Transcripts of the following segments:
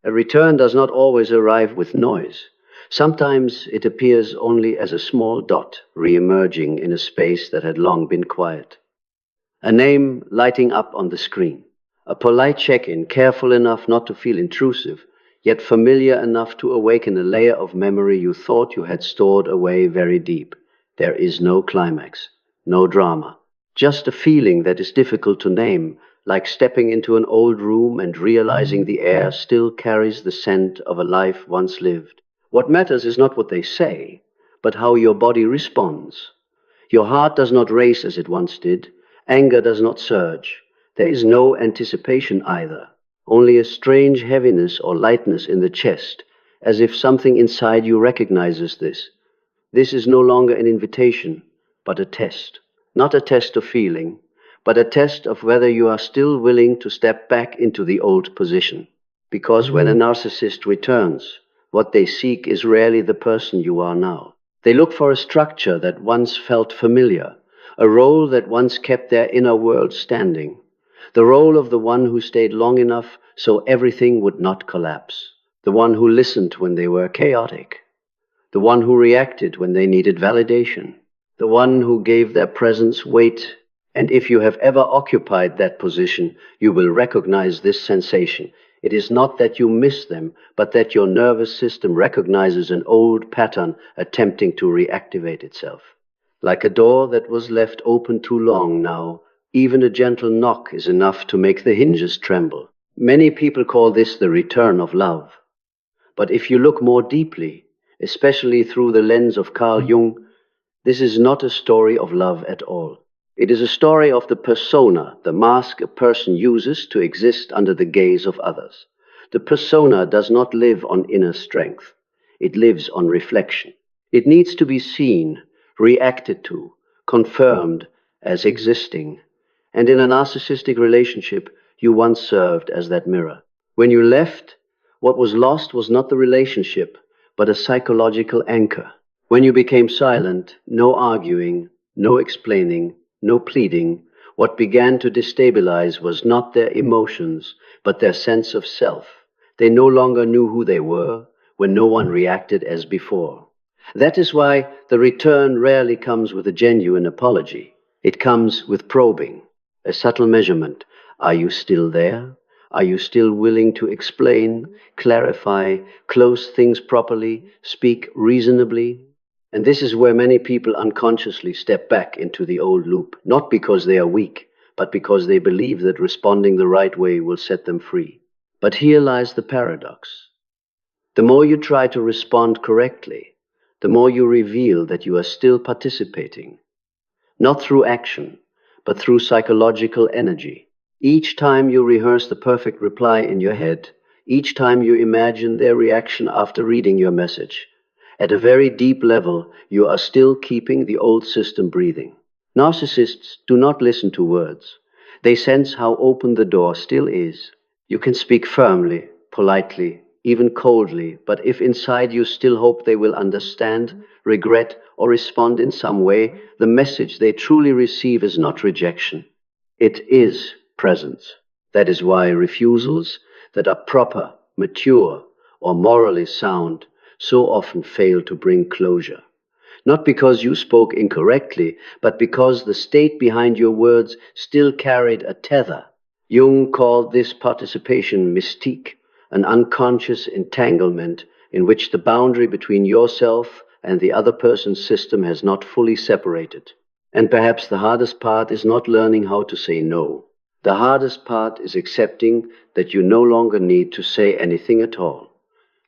A return does not always arrive with noise. Sometimes it appears only as a small dot re-emerging in a space that had long been quiet. A name lighting up on the screen. A polite check-in, careful enough not to feel intrusive, yet familiar enough to awaken a layer of memory you thought you had stored away very deep. There is no climax, no drama, just a feeling that is difficult to name, like stepping into an old room and realizing the air still carries the scent of a life once lived. What matters is not what they say, but how your body responds. Your heart does not race as it once did. Anger does not surge. There is no anticipation either, only a strange heaviness or lightness in the chest, as if something inside you recognizes this. This is no longer an invitation, but a test. Not a test of feeling, but a test of whether you are still willing to step back into the old position. Because when a narcissist returns, what they seek is rarely the person you are now. They look for a structure that once felt familiar, a role that once kept their inner world standing, the role of the one who stayed long enough so everything would not collapse, the one who listened when they were chaotic, the one who reacted when they needed validation, the one who gave their presence weight. And if you have ever occupied that position, you will recognize this sensation. It is not that you miss them, but that your nervous system recognizes an old pattern attempting to reactivate itself. Like a door that was left open too long now, even a gentle knock is enough to make the hinges tremble. Many people call this the return of love. But if you look more deeply, especially through the lens of Carl Jung, this is not a story of love at all. It is a story of the persona, the mask a person uses to exist under the gaze of others. The persona does not live on inner strength. It lives on reflection. It needs to be seen, reacted to, confirmed as existing. And in a narcissistic relationship, you once served as that mirror. When you left, what was lost was not the relationship, but a psychological anchor. When you became silent, no arguing, no explaining, no pleading, what began to destabilize was not their emotions, but their sense of self. They no longer knew who they were when no one reacted as before. That is why the return rarely comes with a genuine apology. It comes with probing, a subtle measurement. Are you still there? Are you still willing to explain, clarify, close things properly, speak reasonably? And this is where many people unconsciously step back into the old loop, not because they are weak, but because they believe that responding the right way will set them free. But here lies the paradox. The more you try to respond correctly, the more you reveal that you are still participating, not through action, but through psychological energy. Each time you rehearse the perfect reply in your head, each time you imagine their reaction after reading your message, at a very deep level, you are still keeping the old system breathing. Narcissists do not listen to words. They sense how open the door still is. You can speak firmly, politely, even coldly, but if inside you still hope they will understand, regret, or respond in some way, the message they truly receive is not rejection. It is presence. That is why refusals that are proper, mature, or morally sound so often fail to bring closure. Not because you spoke incorrectly, but because the state behind your words still carried a tether. Jung called this participation mystique, an unconscious entanglement in which the boundary between yourself and the other person's system has not fully separated. And perhaps the hardest part is not learning how to say no. The hardest part is accepting that you no longer need to say anything at all.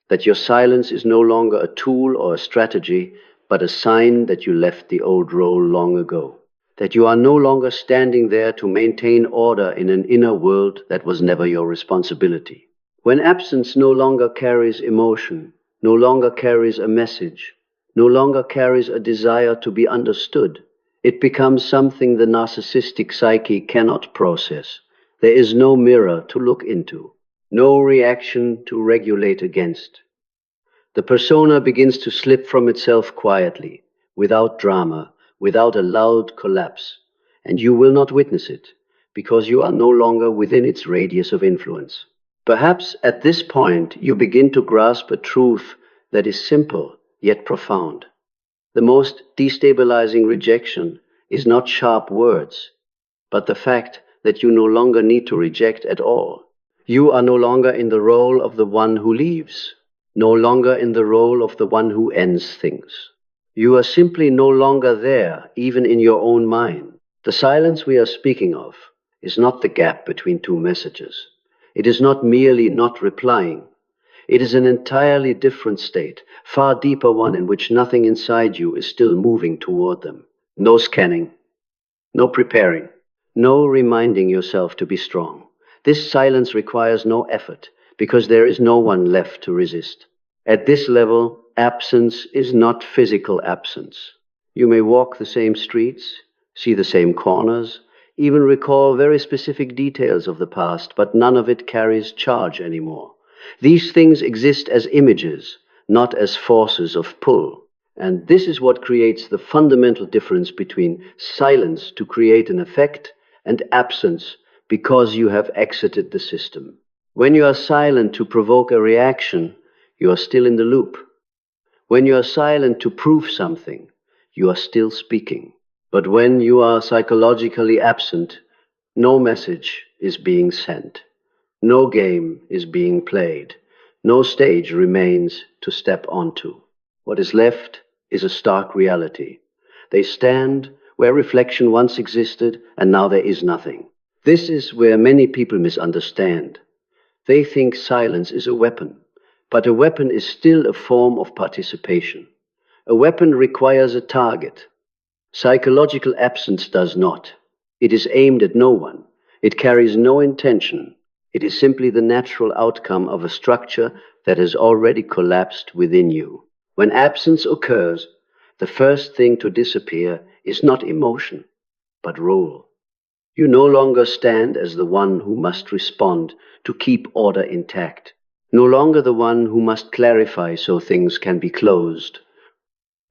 That your silence is no longer a tool or a strategy, but a sign that you left the old role long ago. That you are no longer standing there to maintain order in an inner world that was never your responsibility. When absence no longer carries emotion, no longer carries a message, no longer carries a desire to be understood, it becomes something the narcissistic psyche cannot process. There is no mirror to look into, no reaction to regulate against. The persona begins to slip from itself quietly, without drama, without a loud collapse, and you will not witness it, because you are no longer within its radius of influence. Perhaps at this point you begin to grasp a truth that is simple yet profound. The most destabilizing rejection is not sharp words, but the fact that you no longer need to reject at all. You are no longer in the role of the one who leaves, no longer in the role of the one who ends things. You are simply no longer there, even in your own mind. The silence we are speaking of is not the gap between two messages. It is not merely not replying. It is an entirely different state, far deeper one in which nothing inside you is still moving toward them. No scanning, no preparing, no reminding yourself to be strong. This silence requires no effort, because there is no one left to resist. At this level, absence is not physical absence. You may walk the same streets, see the same corners, even recall very specific details of the past, but none of it carries charge anymore. These things exist as images, not as forces of pull. And this is what creates the fundamental difference between silence to create an effect and absence because you have exited the system. When you are silent to provoke a reaction, you are still in the loop. When you are silent to prove something, you are still speaking. But when you are psychologically absent, no message is being sent. No game is being played. No stage remains to step onto. What is left is a stark reality. They stand where reflection once existed, and now there is nothing. This is where many people misunderstand. They think silence is a weapon, but a weapon is still a form of participation. A weapon requires a target. Psychological absence does not. It is aimed at no one. It carries no intention. It is simply the natural outcome of a structure that has already collapsed within you. When absence occurs, the first thing to disappear is not emotion, but role. You no longer stand as the one who must respond to keep order intact, no longer the one who must clarify so things can be closed,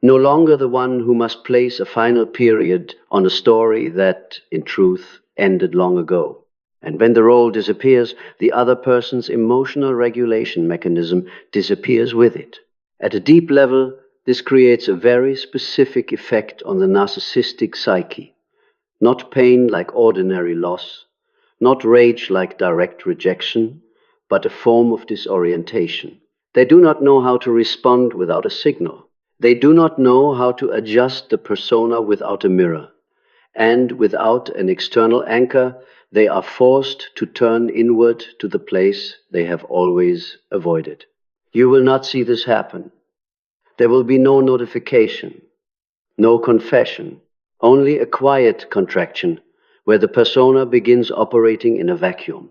no longer the one who must place a final period on a story that, in truth, ended long ago. And when the role disappears, the other person's emotional regulation mechanism disappears with it. At a deep level, this creates a very specific effect on the narcissistic psyche. Not pain like ordinary loss, not rage like direct rejection, but a form of disorientation. They do not know how to respond without a signal. They do not know how to adjust the persona without a mirror. And without an external anchor, they are forced to turn inward to the place they have always avoided. You will not see this happen. There will be no notification, no confession, only a quiet contraction where the persona begins operating in a vacuum.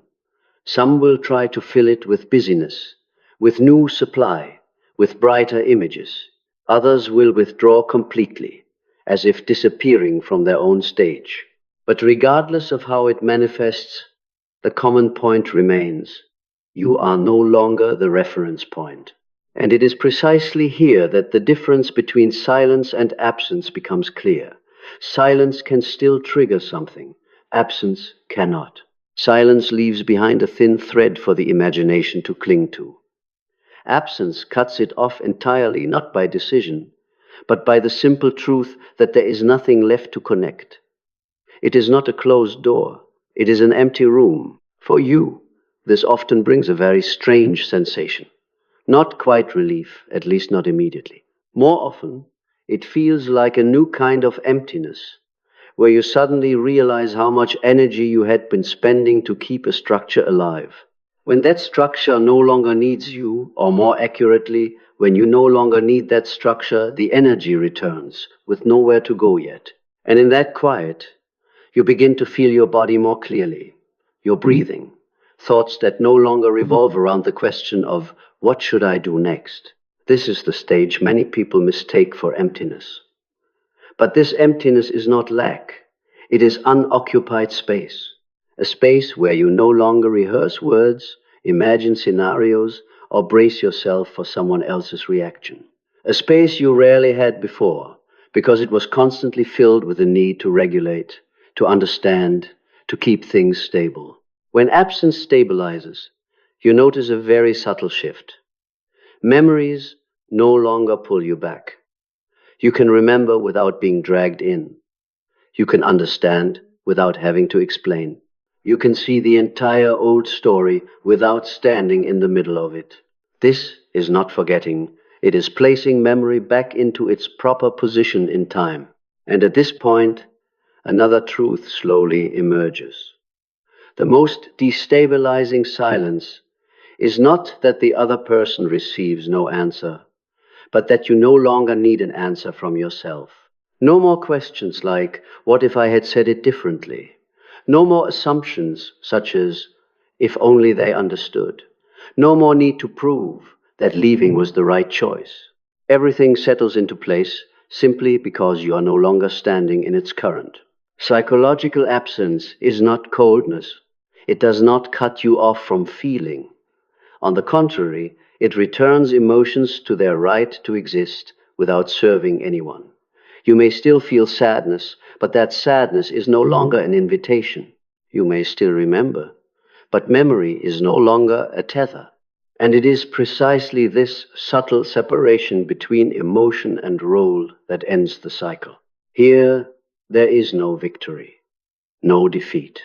Some will try to fill it with busyness, with new supply, with brighter images. Others will withdraw completely, as if disappearing from their own stage. But regardless of how it manifests, the common point remains. You are no longer the reference point. And it is precisely here that the difference between silence and absence becomes clear. Silence can still trigger something. Absence cannot. Silence leaves behind a thin thread for the imagination to cling to. Absence cuts it off entirely, not by decision, but by the simple truth that there is nothing left to connect. It is not a closed door. It is an empty room. For you, this often brings a very strange sensation. Not quite relief, at least not immediately. More often, it feels like a new kind of emptiness, where you suddenly realize how much energy you had been spending to keep a structure alive. When that structure no longer needs you, or more accurately, when you no longer need that structure, the energy returns, with nowhere to go yet. And in that quiet, you begin to feel your body more clearly, your breathing, thoughts that no longer revolve around the question of, what should I do next? This is the stage many people mistake for emptiness. But this emptiness is not lack. It is unoccupied space. A space where you no longer rehearse words, imagine scenarios, or brace yourself for someone else's reaction. A space you rarely had before, because it was constantly filled with the need to regulate, to understand, to keep things stable. When absence stabilizes, you notice a very subtle shift. Memories no longer pull you back. You can remember without being dragged in. You can understand without having to explain. You can see the entire old story without standing in the middle of it. This is not forgetting. It is placing memory back into its proper position in time. And at this point, another truth slowly emerges. The most destabilizing silence is not that the other person receives no answer, but that you no longer need an answer from yourself. No more questions like, what if I had said it differently? No more assumptions such as, if only they understood. No more need to prove that leaving was the right choice. Everything settles into place simply because you are no longer standing in its current. Psychological absence is not coldness. It does not cut you off from feeling. On the contrary, it returns emotions to their right to exist without serving anyone. You may still feel sadness, but that sadness is no longer an invitation. You may still remember, but memory is no longer a tether. And it is precisely this subtle separation between emotion and role that ends the cycle. Here, there is no victory, no defeat,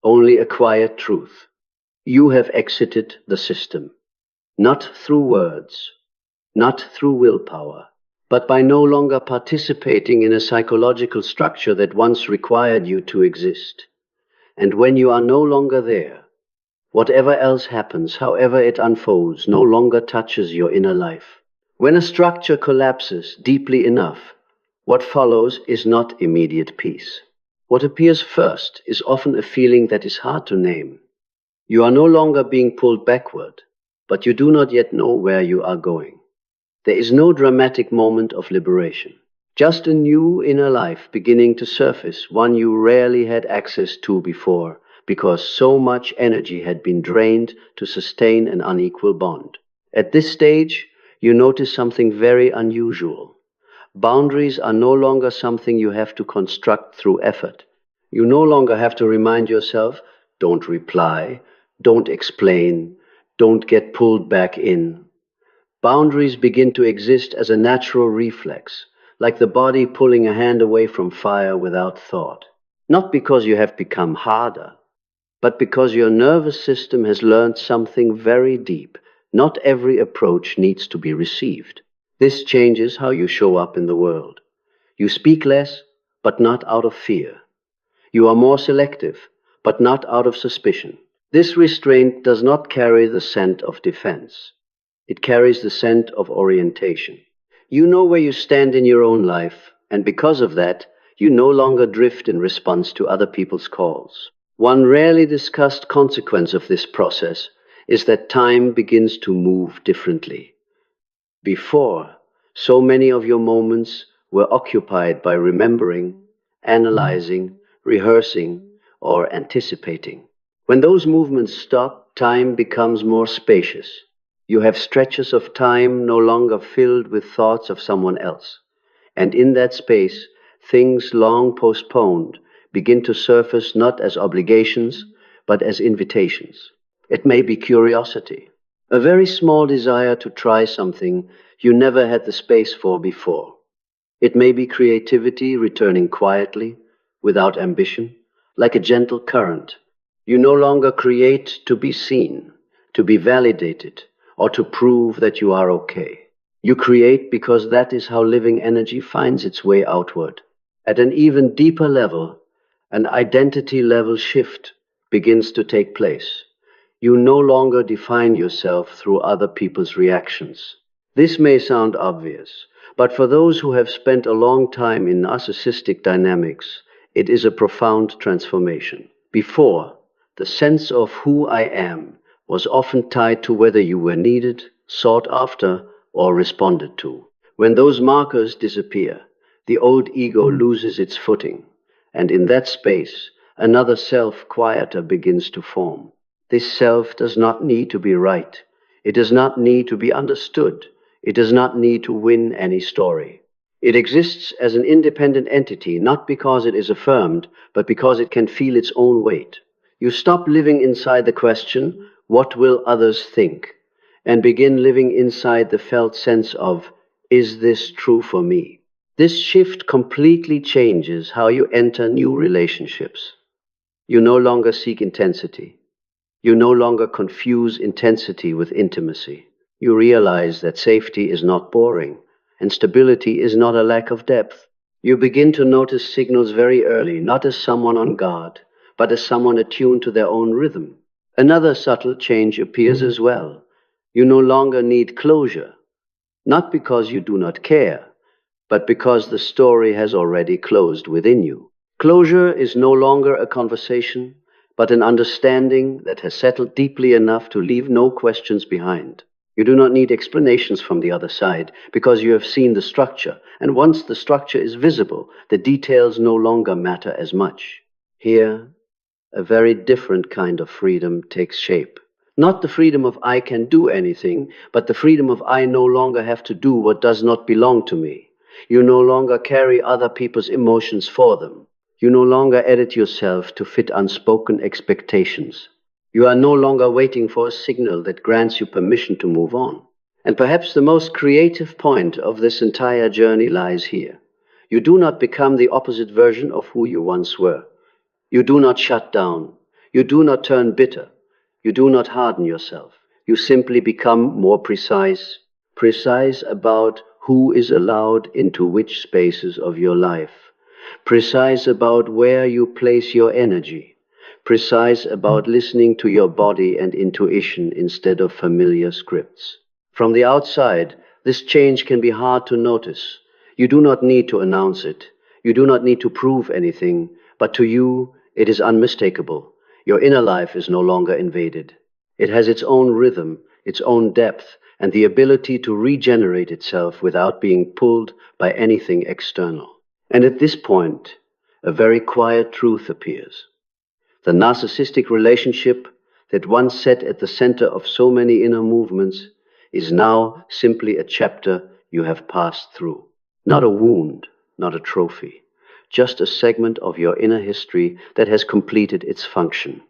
only a quiet truth. You have exited the system, not through words, not through willpower, but by no longer participating in a psychological structure that once required you to exist. And when you are no longer there, whatever else happens, however it unfolds, no longer touches your inner life. When a structure collapses deeply enough, what follows is not immediate peace. What appears first is often a feeling that is hard to name. You are no longer being pulled backward, but you do not yet know where you are going. There is no dramatic moment of liberation. Just a new inner life beginning to surface, one you rarely had access to before, because so much energy had been drained to sustain an unequal bond. At this stage, you notice something very unusual. Boundaries are no longer something you have to construct through effort. You no longer have to remind yourself, don't reply, don't explain, don't get pulled back in. Boundaries begin to exist as a natural reflex, like the body pulling a hand away from fire without thought. Not because you have become harder, but because your nervous system has learned something very deep. Not every approach needs to be received. This changes how you show up in the world. You speak less, but not out of fear. You are more selective, but not out of suspicion. This restraint does not carry the scent of defense. It carries the scent of orientation. You know where you stand in your own life, and because of that, you no longer drift in response to other people's calls. One rarely discussed consequence of this process is that time begins to move differently. Before, so many of your moments were occupied by remembering, analyzing, rehearsing, or anticipating. When those movements stop, time becomes more spacious. You have stretches of time no longer filled with thoughts of someone else. And in that space, things long postponed begin to surface not as obligations, but as invitations. It may be curiosity, a very small desire to try something you never had the space for before. It may be creativity returning quietly, without ambition, like a gentle current. You no longer create to be seen, to be validated, or to prove that you are okay. You create because that is how living energy finds its way outward. At an even deeper level, an identity level shift begins to take place. You no longer define yourself through other people's reactions. This may sound obvious, but for those who have spent a long time in narcissistic dynamics, it is a profound transformation. Before, the sense of who I am was often tied to whether you were needed, sought after, or responded to. When those markers disappear, the old ego loses its footing, and in that space, another self quieter begins to form. This self does not need to be right. It does not need to be understood. It does not need to win any story. It exists as an independent entity, not because it is affirmed, but because it can feel its own weight. You stop living inside the question, what will others think, and begin living inside the felt sense of, is this true for me? This shift completely changes how you enter new relationships. You no longer seek intensity. You no longer confuse intensity with intimacy. You realize that safety is not boring, and stability is not a lack of depth. You begin to notice signals very early, not as someone on guard, but as someone attuned to their own rhythm. Another subtle change appears as well. You no longer need closure, not because you do not care, but because the story has already closed within you. Closure is no longer a conversation, but an understanding that has settled deeply enough to leave no questions behind. You do not need explanations from the other side, because you have seen the structure, and once the structure is visible, the details no longer matter as much. Here, a very different kind of freedom takes shape. Not the freedom of I can do anything, but the freedom of I no longer have to do what does not belong to me. You no longer carry other people's emotions for them. You no longer edit yourself to fit unspoken expectations. You are no longer waiting for a signal that grants you permission to move on. And perhaps the most creative point of this entire journey lies here. You do not become the opposite version of who you once were. You do not shut down. You do not turn bitter. You do not harden yourself. You simply become more precise about who is allowed into which spaces of your life. Precise about where you place your energy, precise about listening to your body and intuition instead of familiar scripts. From the outside, this change can be hard to notice. You do not need to announce it. You do not need to prove anything, but to you, it is unmistakable. Your inner life is no longer invaded. It has its own rhythm, its own depth, and the ability to regenerate itself without being pulled by anything external. And at this point, a very quiet truth appears. The narcissistic relationship that once sat at the center of so many inner movements is now simply a chapter you have passed through. Not a wound, not a trophy, just a segment of your inner history that has completed its function.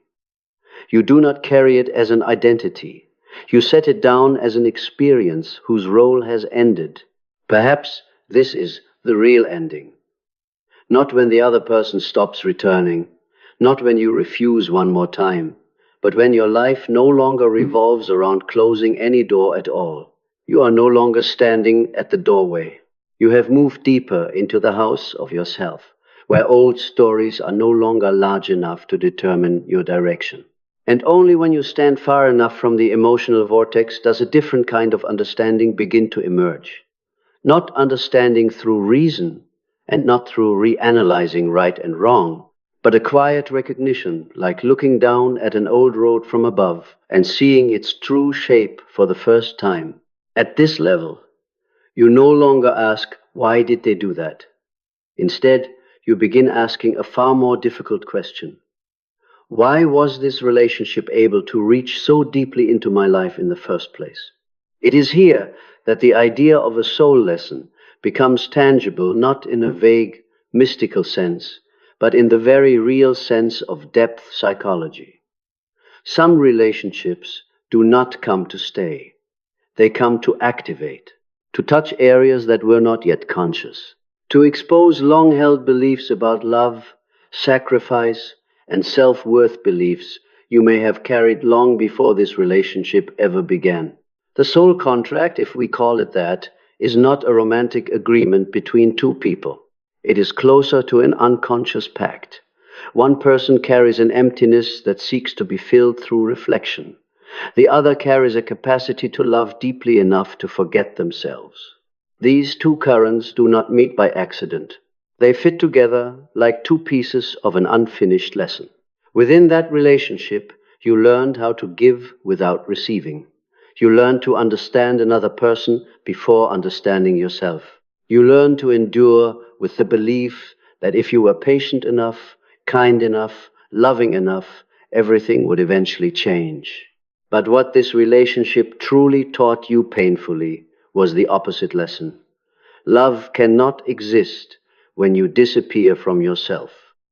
You do not carry it as an identity. You set it down as an experience whose role has ended. Perhaps this is the real ending. Not when the other person stops returning, not when you refuse one more time, but when your life no longer revolves around closing any door at all. You are no longer standing at the doorway. You have moved deeper into the house of yourself, where old stories are no longer large enough to determine your direction. And only when you stand far enough from the emotional vortex does a different kind of understanding begin to emerge. Not understanding through reason, and not through reanalyzing right and wrong, but a quiet recognition, like looking down at an old road from above and seeing its true shape for the first time. At this level, you no longer ask, why did they do that? Instead, you begin asking a far more difficult question. Why was this relationship able to reach so deeply into my life in the first place? It is here that the idea of a soul lesson becomes tangible, not in a vague, mystical sense, but in the very real sense of depth psychology. Some relationships do not come to stay. They come to activate, to touch areas that were not yet conscious, to expose long-held beliefs about love, sacrifice, and self-worth beliefs you may have carried long before this relationship ever began. The soul contract, if we call it that, is not a romantic agreement between two people. It is closer to an unconscious pact. One person carries an emptiness that seeks to be filled through reflection. The other carries a capacity to love deeply enough to forget themselves. These two currents do not meet by accident. They fit together like two pieces of an unfinished lesson. Within that relationship, you learned how to give without receiving. You learn to understand another person before understanding yourself. You learn to endure with the belief that if you were patient enough, kind enough, loving enough, everything would eventually change. But what this relationship truly taught you painfully was the opposite lesson. Love cannot exist when you disappear from yourself.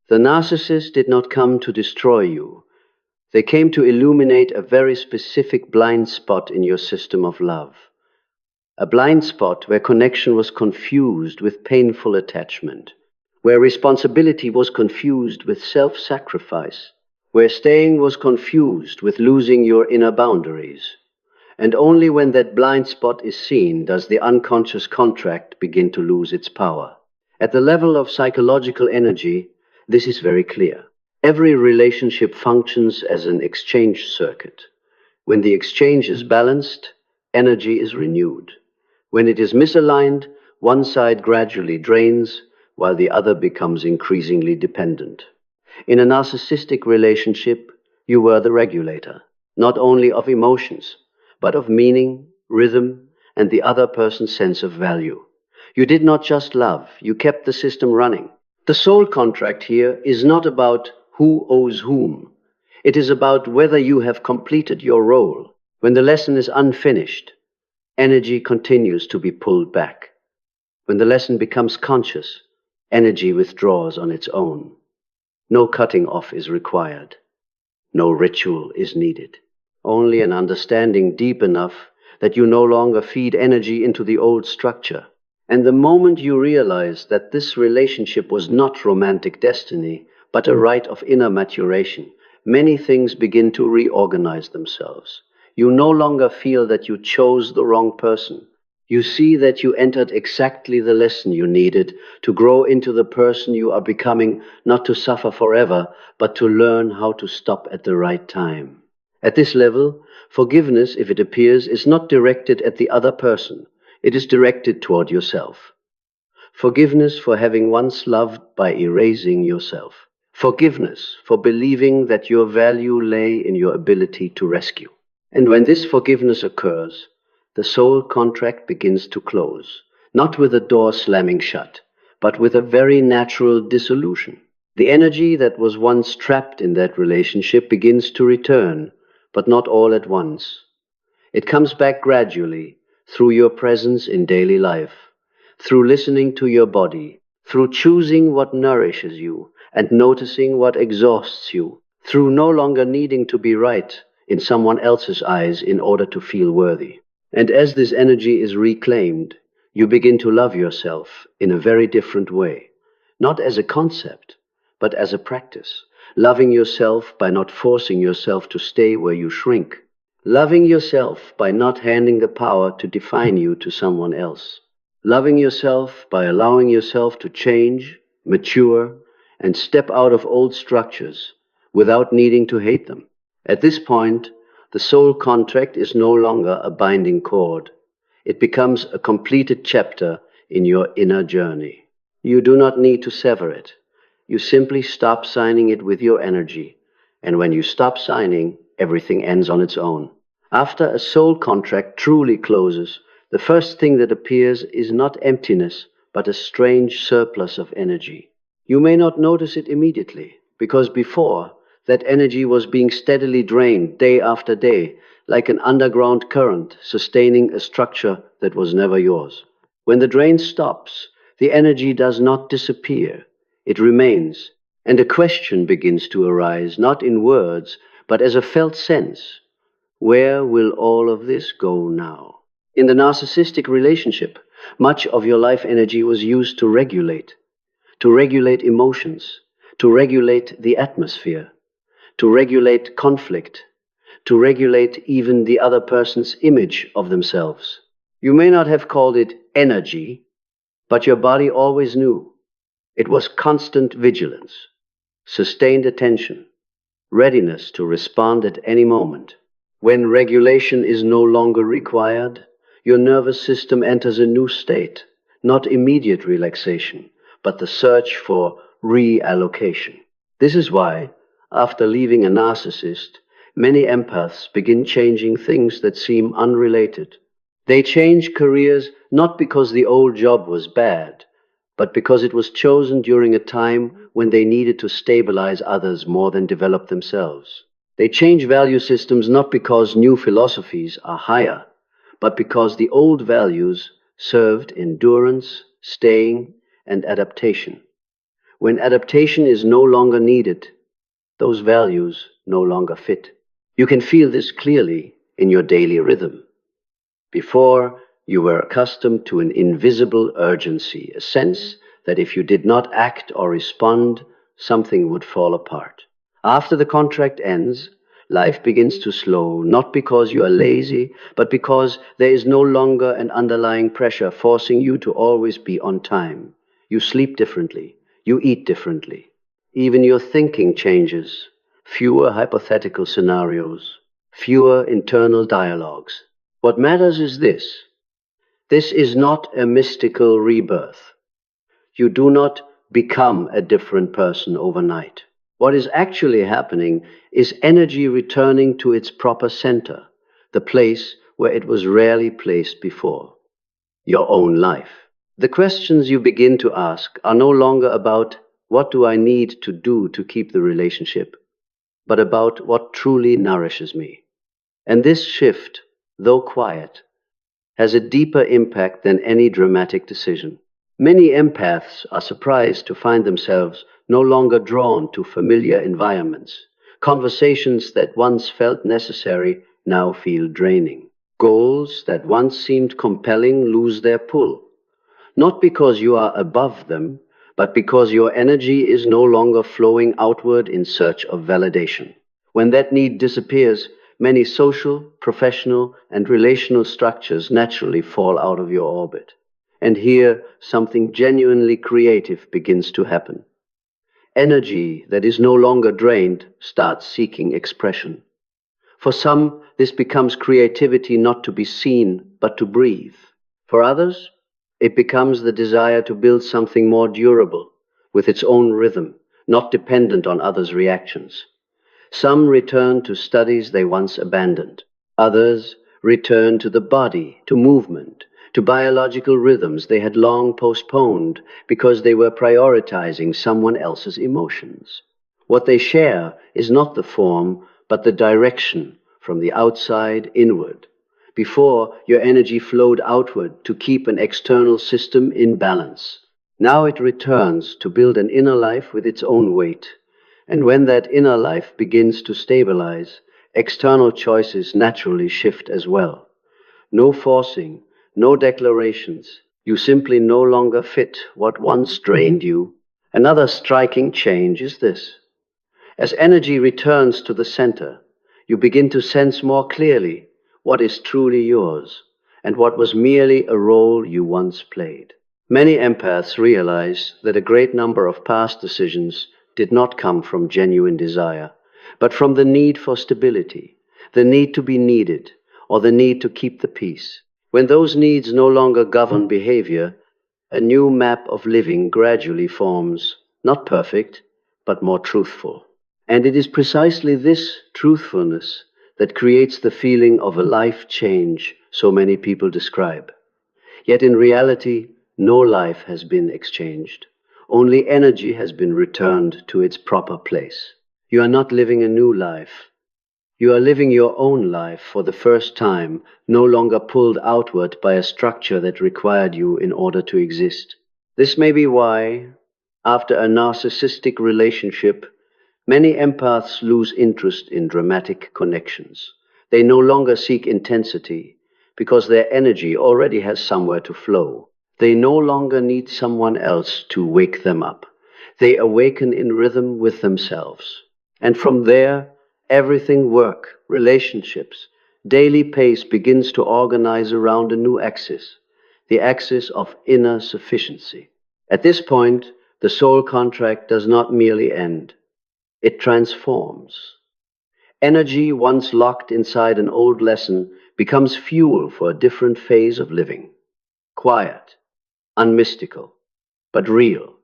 The narcissist did not come to destroy you. They came to illuminate a very specific blind spot in your system of love. A blind spot where connection was confused with painful attachment, where responsibility was confused with self-sacrifice, where staying was confused with losing your inner boundaries. And only when that blind spot is seen does the unconscious contract begin to lose its power. At the level of psychological energy, this is very clear. Every relationship functions as an exchange circuit. When the exchange is balanced, energy is renewed. When it is misaligned, one side gradually drains, while the other becomes increasingly dependent. In a narcissistic relationship, you were the regulator, not only of emotions, but of meaning, rhythm, and the other person's sense of value. You did not just love, you kept the system running. The soul contract here is not about who owes whom. It is about whether you have completed your role. When the lesson is unfinished, energy continues to be pulled back. When the lesson becomes conscious, energy withdraws on its own. No cutting off is required. No ritual is needed. Only an understanding deep enough that you no longer feed energy into the old structure. And the moment you realize that this relationship was not romantic destiny, but a rite of inner maturation, many things begin to reorganize themselves. You no longer feel that you chose the wrong person. You see that you entered exactly the lesson you needed to grow into the person you are becoming, not to suffer forever, but to learn how to stop at the right time. At this level, forgiveness, if it appears, is not directed at the other person. It is directed toward yourself. Forgiveness for having once loved by erasing yourself. Forgiveness for believing that your value lay in your ability to rescue. And when this forgiveness occurs, the soul contract begins to close, not with a door slamming shut, but with a very natural dissolution. The energy that was once trapped in that relationship begins to return, but not all at once. It comes back gradually, through your presence in daily life, through listening to your body, through choosing what nourishes you and noticing what exhausts you, through no longer needing to be right in someone else's eyes in order to feel worthy. And as this energy is reclaimed, you begin to love yourself in a very different way, not as a concept, but as a practice. Loving yourself by not forcing yourself to stay where you shrink. Loving yourself by not handing the power to define you to someone else. Loving yourself by allowing yourself to change, mature, and step out of old structures without needing to hate them. At this point, the soul contract is no longer a binding cord. It becomes a completed chapter in your inner journey. You do not need to sever it. You simply stop signing it with your energy. And when you stop signing, everything ends on its own. After a soul contract truly closes, the first thing that appears is not emptiness, but a strange surplus of energy. You may not notice it immediately, because before, that energy was being steadily drained day after day, like an underground current sustaining a structure that was never yours. When the drain stops, the energy does not disappear. It remains, and a question begins to arise, not in words, but as a felt sense. Where will all of this go now? In the narcissistic relationship, much of your life energy was used to regulate emotions, to regulate the atmosphere, to regulate conflict, to regulate even the other person's image of themselves. You may not have called it energy, but your body always knew. It was constant vigilance, sustained attention, readiness to respond at any moment. When regulation is no longer required, your nervous system enters a new state, not immediate relaxation, but the search for reallocation. This is why, after leaving a narcissist, many empaths begin changing things that seem unrelated. They change careers not because the old job was bad, but because it was chosen during a time when they needed to stabilize others more than develop themselves. They change value systems not because new philosophies are higher, but because the old values served endurance, staying, and adaptation. When adaptation is no longer needed, those values no longer fit. You can feel this clearly in your daily rhythm. Before, you were accustomed to an invisible urgency, a sense that if you did not act or respond, something would fall apart. After the contract ends, life begins to slow, not because you are lazy, but because there is no longer an underlying pressure forcing you to always be on time. You sleep differently. You eat differently. Even your thinking changes. Fewer hypothetical scenarios. Fewer internal dialogues. What matters is this. This is not a mystical rebirth. You do not become a different person overnight. What is actually happening is energy returning to its proper center, the place where it was rarely placed before, your own life. The questions you begin to ask are no longer about what do I need to do to keep the relationship, but about what truly nourishes me. And this shift, though quiet, has a deeper impact than any dramatic decision. Many empaths are surprised to find themselves no longer drawn to familiar environments. Conversations that once felt necessary now feel draining. Goals that once seemed compelling lose their pull. Not because you are above them, but because your energy is no longer flowing outward in search of validation. When that need disappears, many social, professional, and relational structures naturally fall out of your orbit. And here, something genuinely creative begins to happen. Energy that is no longer drained starts seeking expression. For some, this becomes creativity not to be seen, but to breathe. For others, it becomes the desire to build something more durable, with its own rhythm, not dependent on others' reactions. Some return to studies they once abandoned. Others return to the body, to movement, to biological rhythms they had long postponed because they were prioritizing someone else's emotions. What they share is not the form, but the direction from the outside inward. Before, your energy flowed outward to keep an external system in balance. Now it returns to build an inner life with its own weight. And when that inner life begins to stabilize, external choices naturally shift as well. No forcing, no declarations. You simply no longer fit what once drained you. Another striking change is this. As energy returns to the center, you begin to sense more clearly what is truly yours and what was merely a role you once played. Many empaths realize that a great number of past decisions did not come from genuine desire, but from the need for stability, the need to be needed, or the need to keep the peace. When those needs no longer govern behavior, a new map of living gradually forms, not perfect, but more truthful. And it is precisely this truthfulness that creates the feeling of a life change so many people describe. Yet in reality, no life has been exchanged. Only energy has been returned to its proper place. You are not living a new life. You are living your own life for the first time, no longer pulled outward by a structure that required you in order to exist. This may be why, after a narcissistic relationship, many empaths lose interest in dramatic connections. They no longer seek intensity because their energy already has somewhere to flow. They no longer need someone else to wake them up. They awaken in rhythm with themselves. And from there, everything work, relationships, daily pace begins to organize around a new axis, the axis of inner sufficiency. At this point, the soul contract does not merely end. It transforms. Energy once locked inside an old lesson becomes fuel for a different phase of living. Quiet, unmystical, but real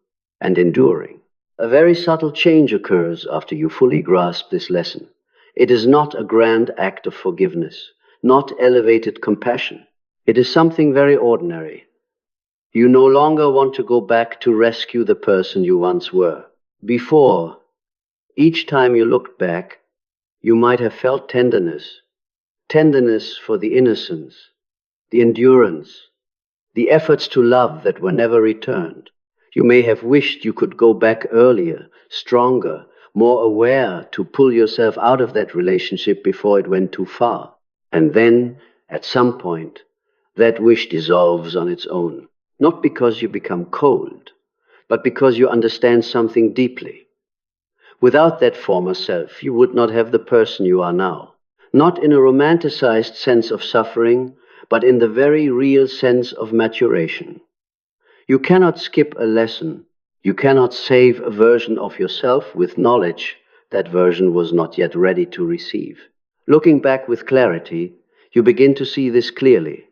and enduring. A very subtle change occurs after you fully grasp this lesson. It is not a grand act of forgiveness, not elevated compassion. It is something very ordinary. You no longer want to go back to rescue the person you once were. Before, each time you looked back, you might have felt tenderness. Tenderness for the innocence, the endurance, the efforts to love that were never returned. You may have wished you could go back earlier, stronger, more aware to pull yourself out of that relationship before it went too far. And then, at some point, that wish dissolves on its own. Not because you become cold, but because you understand something deeply. Without that former self, you would not have the person you are now. Not in a romanticized sense of suffering, but in the very real sense of maturation. You cannot skip a lesson. You cannot save a version of yourself with knowledge that version was not yet ready to receive. Looking back with clarity, you begin to see this clearly.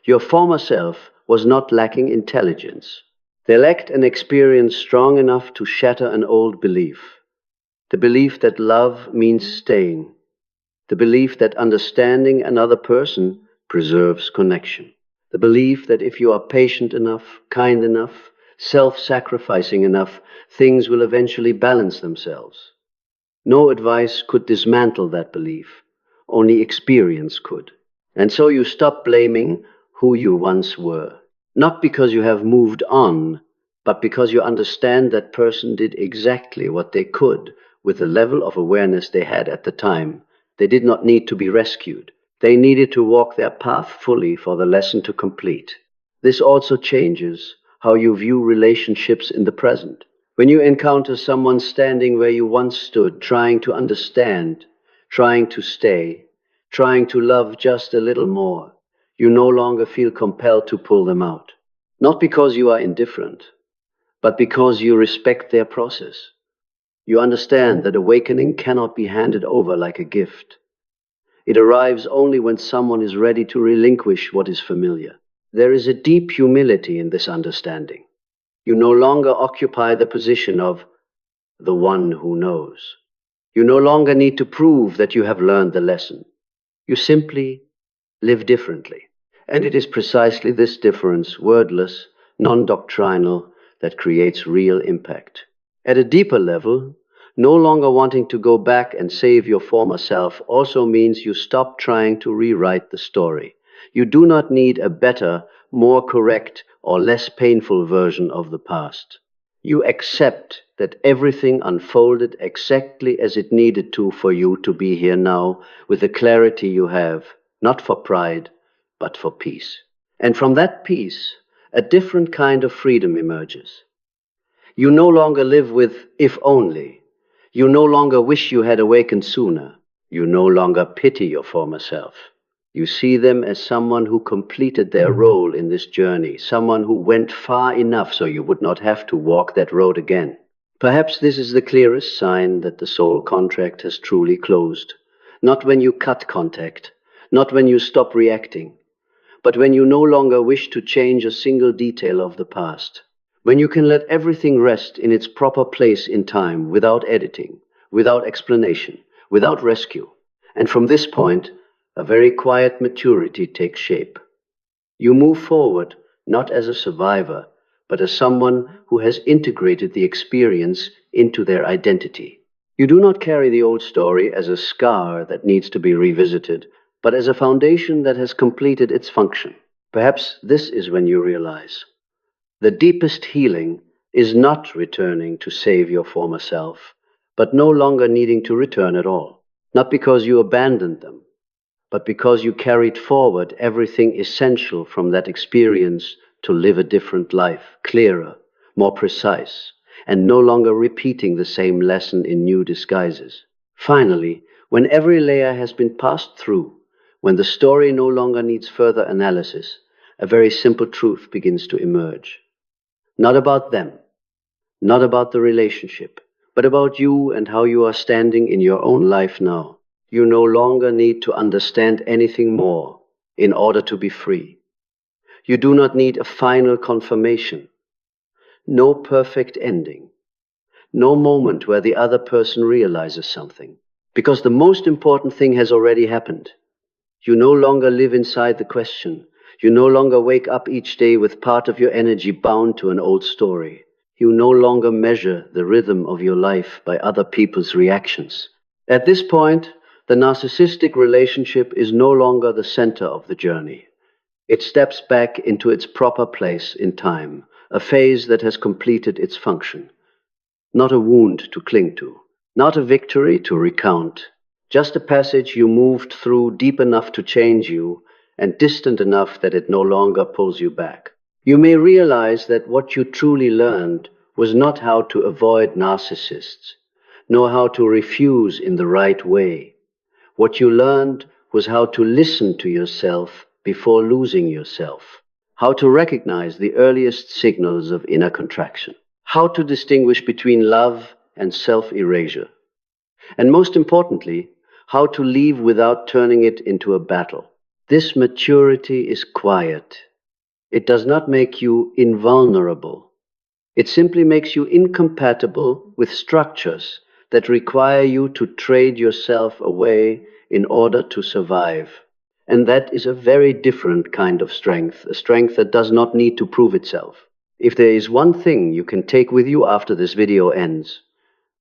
Your former self was not lacking intelligence. They lacked an experience strong enough to shatter an old belief. The belief that love means staying. The belief that understanding another person preserves connection. The belief that if you are patient enough, kind enough, self-sacrificing enough, things will eventually balance themselves. No advice could dismantle that belief. Only experience could. And so you stop blaming who you once were. Not because you have moved on, but because you understand that person did exactly what they could with the level of awareness they had at the time. They did not need to be rescued. They needed to walk their path fully for the lesson to complete. This also changes how you view relationships in the present. When you encounter someone standing where you once stood, trying to understand, trying to stay, trying to love just a little more, you no longer feel compelled to pull them out. Not because you are indifferent, but because you respect their process. You understand that awakening cannot be handed over like a gift. It arrives only when someone is ready to relinquish what is familiar. There is a deep humility in this understanding. You no longer occupy the position of the one who knows. You no longer need to prove that you have learned the lesson. You simply live differently. And it is precisely this difference, wordless, non-doctrinal, that creates real impact. At a deeper level, no longer wanting to go back and save your former self also means you stop trying to rewrite the story. You do not need a better, more correct, or less painful version of the past. You accept that everything unfolded exactly as it needed to for you to be here now with the clarity you have, not for pride, but for peace. And from that peace, a different kind of freedom emerges. You no longer live with if only. You no longer wish you had awakened sooner. You no longer pity your former self. You see them as someone who completed their role in this journey, someone who went far enough so you would not have to walk that road again. Perhaps this is the clearest sign that the soul contract has truly closed. Not when you cut contact, not when you stop reacting, but when you no longer wish to change a single detail of the past. When you can let everything rest in its proper place in time, without editing, without explanation, without rescue. And from this point, a very quiet maturity takes shape. You move forward not as a survivor, but as someone who has integrated the experience into their identity. You do not carry the old story as a scar that needs to be revisited, but as a foundation that has completed its function. Perhaps this is when you realize the deepest healing is not returning to save your former self, but no longer needing to return at all. Not because you abandoned them, but because you carried forward everything essential from that experience to live a different life, clearer, more precise, and no longer repeating the same lesson in new disguises. Finally, when every layer has been passed through, when the story no longer needs further analysis, a very simple truth begins to emerge. Not about them, not about the relationship, but about you and how you are standing in your own life now. You no longer need to understand anything more in order to be free. You do not need a final confirmation, no perfect ending, no moment where the other person realizes something, because the most important thing has already happened. You no longer live inside the question. You no longer wake up each day with part of your energy bound to an old story. You no longer measure the rhythm of your life by other people's reactions. At this point, the narcissistic relationship is no longer the center of the journey. It steps back into its proper place in time, a phase that has completed its function. Not a wound to cling to, Not a victory to recount, just a passage you moved through deep enough to change you and distant enough that it no longer pulls you back. You may realize that what you truly learned was not how to avoid narcissists, nor how to refuse in the right way. What you learned was how to listen to yourself before losing yourself, how to recognize the earliest signals of inner contraction, how to distinguish between love and self-erasure, and most importantly, how to leave without turning it into a battle. This maturity is quiet. It does not make you invulnerable. It simply makes you incompatible with structures that require you to trade yourself away in order to survive. And that is a very different kind of strength, a strength that does not need to prove itself. If there is one thing you can take with you after this video ends,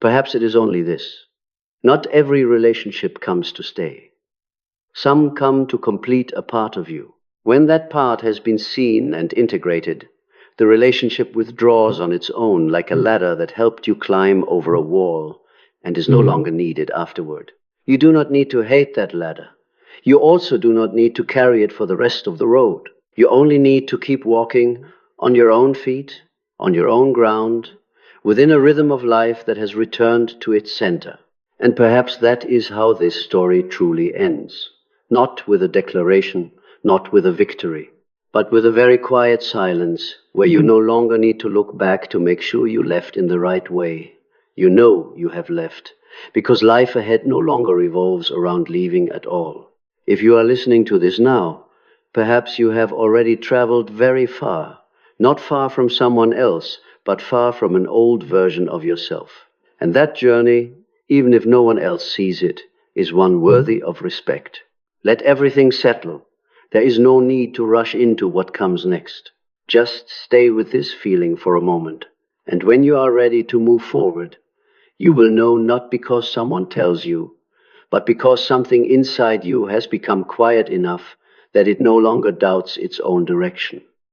perhaps it is only this. Not every relationship comes to stay. Some come to complete a part of you. When that part has been seen and integrated, the relationship withdraws on its own like a ladder that helped you climb over a wall and is no longer needed afterward. You do not need to hate that ladder. You also do not need to carry it for the rest of the road. You only need to keep walking on your own feet, on your own ground, within a rhythm of life that has returned to its center. And perhaps that is how this story truly ends. Not with a declaration, not with a victory, but with a very quiet silence where you no longer need to look back to make sure you left in the right way. You know you have left, because life ahead no longer revolves around leaving at all. If you are listening to this now, perhaps you have already traveled very far, not far from someone else, but far from an old version of yourself. And that journey, even if no one else sees it, is one worthy of respect. Let everything settle. There is no need to rush into what comes next. Just stay with this feeling for a moment, and when you are ready to move forward, you will know not because someone tells you, but because something inside you has become quiet enough that it no longer doubts its own direction.